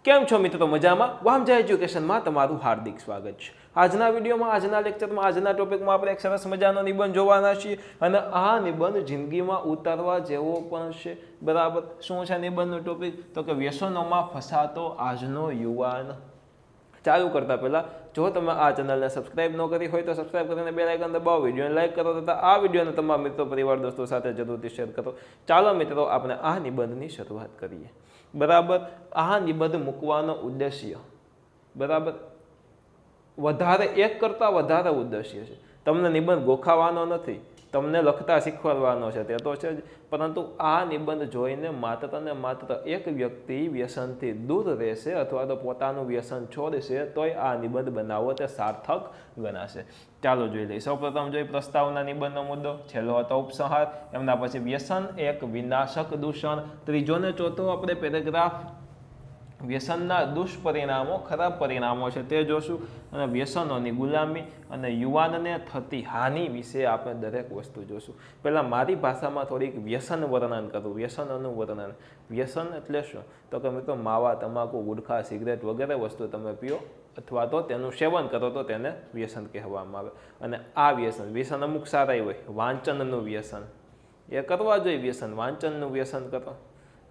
કેમ છો મિત્રો? મજામાં? વામજા એજ્યુકેશનમાં તમારું હાર્દિક સ્વાગત છે. આજના વિડીયોમાં, આજના લેક્ચરમાં, આજના ટોપિકમાં આપણે એક સરસ મજાનો નિબંધ જોવાના છીએ અને આ નિબંધ જિંદગીમાં ઉતારવા જેવો પણ છે. બરાબર. શું છે નિબંધનો ટોપિક? તો કે વ્યસનોમાં ફસાતો આજનો યુવાન. ચાલુ કરતા પહેલા જો તમે આ ચેનલને સબસ્ક્રાઇબ ન કરી હોય તો સબસ્ક્રાઇબ કરીને બેલ આઇકન દબાવો, વિડીયોને લાઈક કરો તથા આ વિડીયોને તમારા મિત્રો, પરિવાર, દોસ્તો સાથે જરૂરથી શેર કરો. ચાલો મિત્રો, આપણે આ નિબંધની શરૂઆત કરીએ. બરાબર. આ નિબંધ મૂકવાનો ઉદ્દેશ્ય, બરાબર, વધારે એક કરતાં વધારે ઉદ્દેશ્ય છે. તમને નિબંધ ગોખાવાનો નથી, તમને લખતા શીખવાડવાનો છે, તે તો છે જ, પરંતુ આ નિબંધ જોઈને માત્ર ને માત્ર એક વ્યક્તિ વ્યસનથી દૂર રહેશે અથવા તો પોતાનું વ્યસન છોડશે તોય આ નિબંધ બનાવવો તે સાર્થક ગણાશે. ચાલો જોઈ લઈએ. સૌપ્રથમ જોઈએ પ્રસ્તાવના નિબંધનો મુદ્દો, છેલ્લો હતો ઉપસંહાર, એમના પછી વ્યસન એક વિનાશક દૂષણ, ત્રીજો ને ચોથો આપણે પેરેગ્રાફ વ્યસનના દુષ્પરિણામો, ખરાબ પરિણામો છે તે જોશું, અને વ્યસનોની ગુલામી અને યુવાનને થતી હાનિ વિશે આપણે દરેક વસ્તુ જોશું. પહેલાં મારી ભાષામાં થોડીક વ્યસન વર્ણન કરું. વ્યસનોનું વર્ણન. વ્યસન એટલે શું? તો કે મિત્રો, માવા, તમાકુ, ગુટખા, સિગરેટ વગેરે વસ્તુ તમે પીઓ અથવા તો તેનું સેવન કરો તો તેને વ્યસન કહેવામાં આવે. અને આ વ્યસન અમુક સારા હોય. વાંચનનું વ્યસન એ કરવા જોઈએ. વ્યસન વાંચનનું વ્યસન કરો,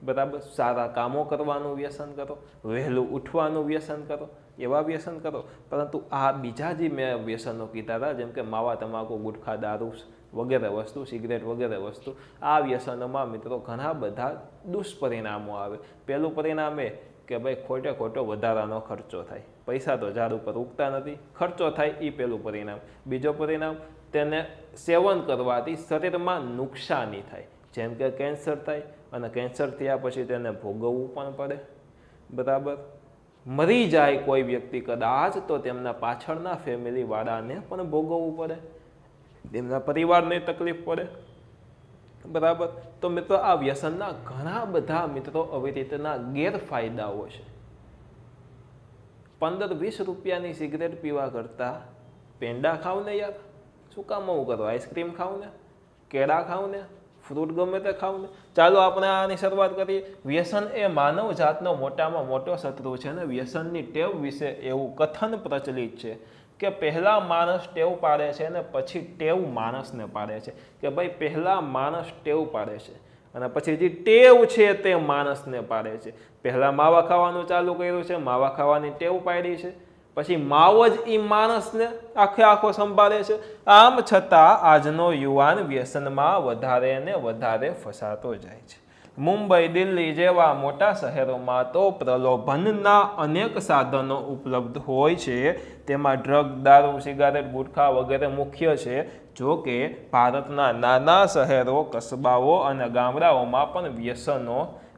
બરાબર. સારા કામો કરવાનું વ્યસન કરો, વહેલું ઉઠવાનું વ્યસન કરો, એવા વ્યસન કરો. પરંતુ આ બીજા જે મેં વ્યસનો કીધા હતા, જેમ કે માવા, તમાકુ, ગુટખા, દારૂ વગેરે વસ્તુ, સિગરેટ વગેરે વસ્તુ, આ વ્યસનોમાં મિત્રો ઘણા બધા દુષ્પરિણામો આવે. પહેલું પરિણામ એ કે ભાઈ ખોટે ખોટો વધારાનો ખર્ચો થાય. પૈસા તો ઝાડ ઉપર ઉગતા નથી, ખર્ચો થાય, એ પહેલું પરિણામ. બીજો પરિણામ, તેને સેવન કરવાથી શરીરમાં નુકસાની થાય, જેમ કે કેન્સર થાય, અને કેન્સર થયા પછી તેને ભોગવવું પણ પડે, બરાબર. મરી જાય કોઈ વ્યક્તિ કદાચ તો તેમના પાછળના ફેમિલીવાળાને પણ ભોગવવું પડે, તેમના પરિવારને તકલીફ પડે, બરાબર. તો મિત્રો, આ વ્યસનના ઘણા બધા મિત્રો આવી રીતના ગેરફાયદાઓ છે. 15-20 રૂપિયાની સિગરેટ પીવા કરતાં પેંડા ખાવ ને યાર, શું કામ આવું કરો? આઈસ્ક્રીમ ખાવ ને, કેળા ખાવ ને, ફ્રૂટ ગમે તે ખાવ ને. ચાલો આપણે આની શરૂઆત કરીએ. વ્યસન એ માનવ જાતનો મોટામાં મોટો શત્રુ છે. અને વ્યસનની ટેવ વિશે એવું કથન પ્રચલિત છે કે પહેલા માણસ ટેવ પાડે છે અને પછી ટેવ માણસને પાડે છે. કે ભાઈ પહેલા માણસ ટેવ પાડે છે અને પછી જે ટેવ છે તે માણસને પાડે છે. પહેલા માવા ખાવાનું ચાલુ કર્યું છે, માવા ખાવાની ટેવ પાડી છે, પછી માવો જ એ માણસને આખો સંભાળે છે. આમ છતાં આજનો યુવાન વ્યસનમાં વધારે ને વધારે ફસાતો જાય છે. મુંબઈ, દિલ્હી જેવા મોટા શહેરોમાં તો પ્રલોભનના અનેક સાધનો ઉપલબ્ધ હોય છે. તેમાં ડ્રગ, દારૂ, સિગારેટ, ગુટખા વગેરે મુખ્ય છે. જો કે ભારતના નાના શહેરો, કસ્બાઓ અને ગામડાઓમાં પણ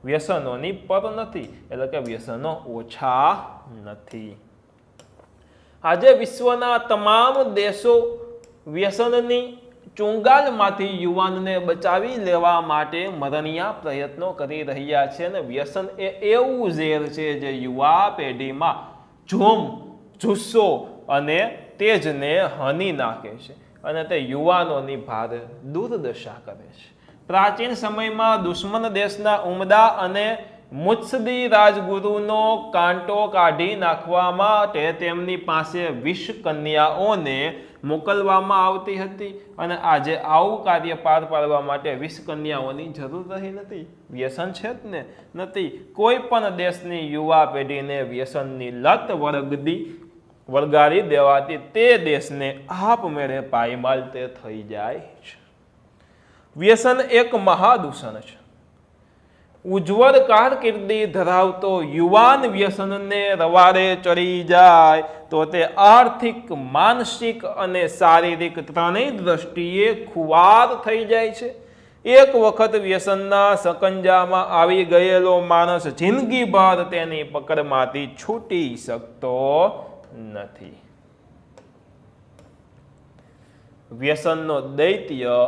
વ્યસનોની પર નથી, એટલે કે વ્યસનો ઓછા નથી. આજે વિશ્વના તમામ દેશો વ્યસનની ચુંગાલમાંથી યુવાનને બચાવી લેવા માટે મરણિયા પ્રયત્નો કરી રહ્યા છે. અને વ્યસન એ એવું ઝેર છે જે યુવા પેઢીમાં જોમ, જુસ્સો અને તેજને હની નાખે છે અને તે યુવાનોની ભારે દુર્દશા કરે છે. પ્રાચીન સમયમાં દુશ્મન દેશના ઉમદા અને મુત્સદી રાજગુરુનો કાંટો કાઢી નાખવા માટે તેમની પાસે 20 કન્યાઓને મોકલવામાં આવતી હતી. અને આજે આવું કાર્ય પાર પાડવા માટે 20 કન્યાઓની જરૂર રહી નથી. વ્યસન છે જ ને નથી. કોઈ પણ દેશની યુવા પેઢીને વ્યસનની લત વળગાડી દેવાથી તે દેશને આપમેળે પાયમાલ તે થઈ જાય છે. વ્યસન એક મહાદૂષણ છે. ઉજ્જવળ કારકિર્દી ધરાવતો યુવાન વ્યસનને રવાડે ચડી જાય તો તે આર્થિક, માનસિક અને શારીરિક ત્રણેય દ્રષ્ટિએ ખુવાર થઈ જાય છે. એક વખત વ્યસનના સકંજામાં આવી ગયેલો માણસ જિંદગીભર તેની પકડમાંથી છૂટી શકતો નથી. વ્યસનનો દૈત્ય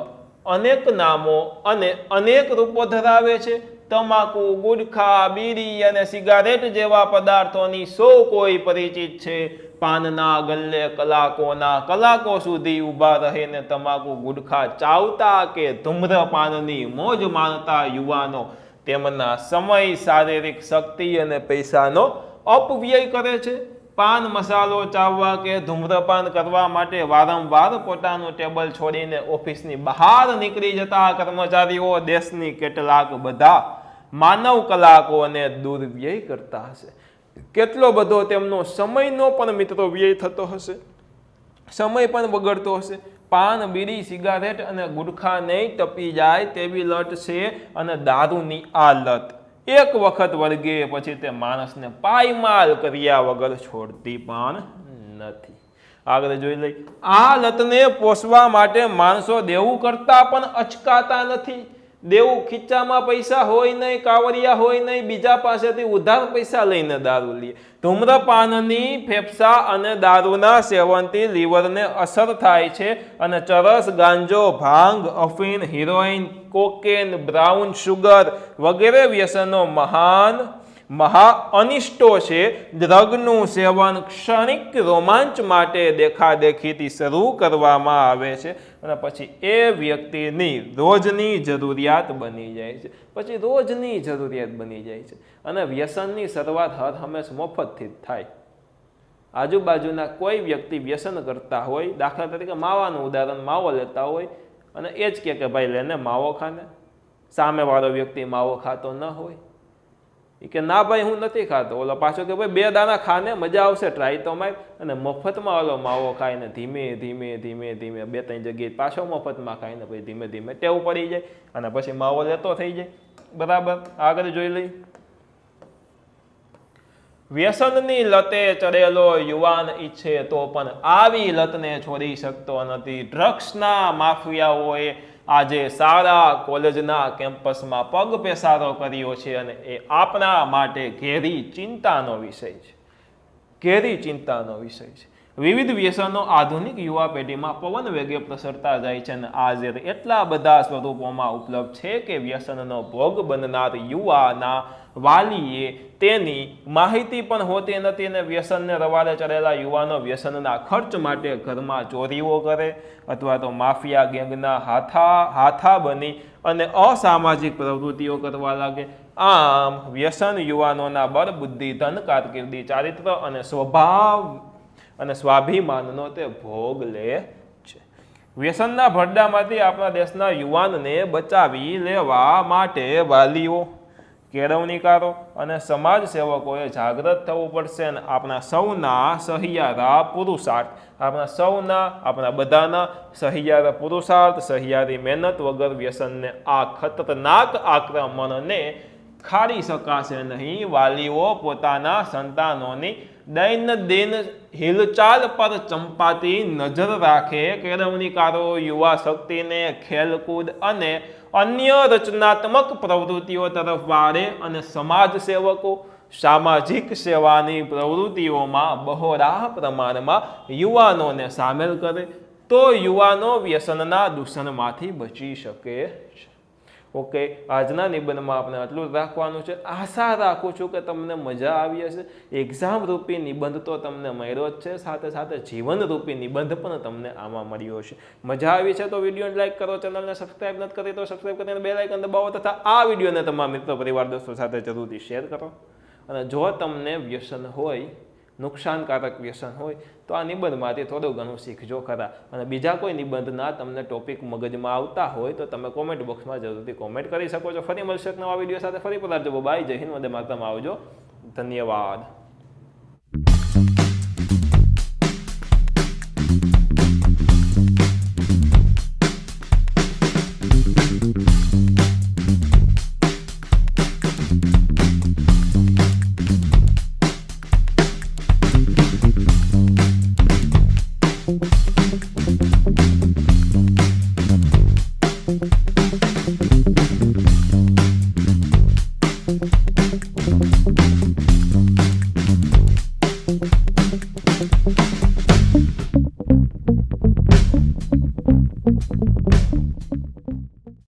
અનેક નામો અને અનેક રૂપો ધરાવે છે. તમાકુ, ગુટખા, બીડી અને સિગારેટ જેવા પદાર્થોની સૌ કોઈ પરિચિત છે. પાનના ગલ્લે કલાકો સુધી ઊભા રહીને તમાકુ, ગુટખા ચાવતા કે ધૂમ્રપાનની મોજ માણતા યુવાનો તેમના સમય, શારીરિક શક્તિ અને પૈસાનો અપવ્યય કરે છે, પાન મસાલો ચાવવા કે ધૂમ્રપાન કરવા માટે વારંવાર પોતાનું ટેબલ છોડીને ઓફિસની બહાર નીકળી જતા કર્મચારીઓ દેશની કેટલાક બધા માનવ કલાકોને દુર્વ્યય કરતા હશે. કેટલો બધો તેમનો સમયનો પણ મિત્રો વ્યય થતો હશે, સમય પણ બગડતો હશે. પાન, બીડી, સિગારેટ અને ગુટખા નહીં ટપી જાય તેવી લત છે. અને દારૂની આ લત એક વખત વળગે પછી તે માણસને પાયમાલ કર્યા વગર છોડતી પણ નથી. આગળ જોઈ લઈ. આ લતને પોષવા માટે માણસો દેવું કરતા પણ અચકાતા નથી. દેવું ખીચામાં પૈસા હોય નહીં, કાવડિયા હોય નહીં, બીજા પાસેથી ઉધાર પૈસા લઈને દારૂ લે. ધૂમ્રપાનની ફેફસા અને દારૂના સેવનથી લીવરને અસર થાય છે અને ચરસ, ગાંજો, ભાંગ, અફીણ, હિરોઈન, કોકેન, બ્રાઉન શુગર વગેરે વ્યસનો મહા અનિષ્ટો છે. ડ્રગનું સેવન ક્ષણિક રોમાંચ માટે દેખાદેખીથી શરૂ કરવામાં આવે છે અને પછી એ વ્યક્તિની રોજની જરૂરિયાત બની જાય છે. પછી રોજની જરૂરિયાત બની જાય છે. અને વ્યસનની શરૂઆત હર હંમેશ મફતથી જ થાય. આજુબાજુના કોઈ વ્યક્તિ વ્યસન કરતા હોય, દાખલા તરીકે માવાનું ઉદાહરણ, માવો લેતા હોય અને એ જ કે ભાઈ લેને માવો ખાને, સામેવાળો વ્યક્તિ માવો ખાતો ન હોય, એ કે ના ભાઈ હું નથી ખાતો. ઓલો પાછો કે ભાઈ 2 દાણા ખાને, મજા આવશે, ટ્રાય તો માર. અને મફતમાં ઓલો માવો ખાઈને ધીમે ધીમે 2-3 જગ્યાએ પાછો મફતમાં ખાઈને પછી ધીમે ધીમે ટેવ પડી જાય અને પછી માવો લેતો થઈ જાય. બરાબર. આગળ જોઈ લઈ. વ્યસનની લતે ચડેલો યુવાન ઈચ્છે તો પણ આવી લતને છોડી શકતો નથી. ડ્રગ્સના માફિયાઓએ આજે શાળા કોલેજના કેમ્પસમાં પગ પેસારો કર્યો છે અને એ આપણા માટે ઘેરી ચિંતાનો વિષય છે. ઘેરી ચિંતાનો વિષય છે. વિવિધ વ્યસનો આધુનિક યુવા પેઢીમાં પવન વેગે પ્રસરતા જાય છે અને આજે એટલા બધા સ્વરૂપોમાં ઉપલબ્ધ છે કે વ્યસનનો ભોગ બનનાર યુવાના વાલીએ તેની માહિતી પણ હોતી નથી અને વ્યસનને રવાડે ચડેલા યુવાનો વ્યસનના ખર્ચ માટે ઘરમાં ચોરીઓ કરે અથવા તો માફિયા ગેંગના હાથા બની અને અસામાજિક પ્રવૃત્તિઓ કરવા લાગે. આમ વ્યસન યુવાનોના બળ, બુદ્ધિ, ધન, કારકિર્દી, ચારિત્ર અને સ્વભાવ અને સ્વાભિમાનનો તે ભોગ લે છે. વ્યસનના ભરડામાંથી આપણા દેશના યુવાનને બચાવી લેવા માટે વાલીઓ, કેળવણીકારો અને સમાજ સેવકોએ જાગૃત થવું પડશે અને આપણા સૌના સહિયારા પુરુષાર્થ, આપણા બધાના સહિયારા પુરુષાર્થ, સહિયારી મહેનત વગર વ્યસનને આ ખતરનાક આક્રમણને ખાડી શકાશે નહીં. વાલીઓ પોતાના સંતાનોની દૈનંદિન હિલચાલ પર ચંપાતી નજર રાખે. કેળવણીકારો યુવા શક્તિને ખેલકૂદ અને અન્ય રચનાત્મક પ્રવૃત્તિઓ તરફ વાળે અને સમાજ સેવકો સામાજિક સેવાની પ્રવૃત્તિઓમાં બહોળા પ્રમાણમાં યુવાનોને સામેલ કરે તો યુવાનો વ્યસનના દૂષણમાંથી બચી શકે છે. ઓકે, આજના નિબંધમાં આપણે આટલું જ રાખવાનું છે. આશા રાખું છું કે તમને મજા આવી હશે. એક્ઝામ રૂપી નિબંધ તો તમને મળ્યો જ છે, સાથે સાથે જીવન રૂપી નિબંધ પણ તમને આમાં મળ્યો છે. મજા આવી છે તો વિડીયોને લાઈક કરો, ચેનલને સબસ્ક્રાઈબ નથી કરી તો સબસ્ક્રાઈબ કરીને બેલ આઇકન દબાવો તથા આ વિડીયોને તમારા મિત્રો, પરિવાર, દોસ્તો સાથે જરૂરથી શેર કરો. અને જો તમને વ્યસન હોય, નુકસાનકારક વ્યસન હોય તો આ નિબંધમાંથી થોડું ઘણું શીખજો ખરા. અને બીજા કોઈ નિબંધના તમને ટોપિક મગજમાં આવતા હોય તો તમે કોમેન્ટ બોક્સમાં જરૂરથી કોમેન્ટ કરી શકો છો. ફરી મળશે એક નવા વિડીયો સાથે. ફરી પધારજો. બાય. જય હિન્દ. વંદે માતરમ. આવજો. ધન્યવાદ.